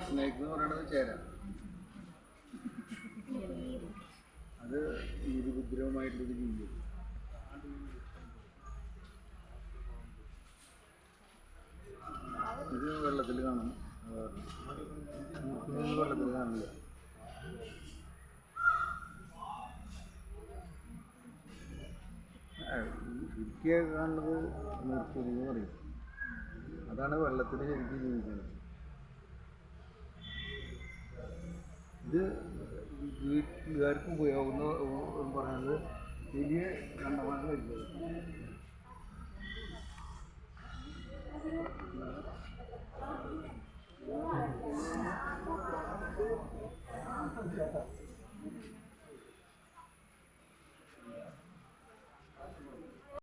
Snake എന്ന് പറയുന്നത് ചേര. അത് നിരുപദ്രവമായിട്ടുള്ളൊരു ജീവിയാണ്. ഇത് വെള്ളത്തിൽ കാണും, വെള്ളത്തിൽ കാണില്ല. ശരിക്കും കാണുന്നത് നീർക്കുലി എന്ന് പറയും. അതാണ് വെള്ളത്തിൽ ശരിക്കും ജീവിക്കുന്നത്. ഇത് വീട്ടുകാർക്ക് ഉപയോഗം എന്ന് പറയുന്നത് വലിയ കണ്ടമാനം വരുന്നത്.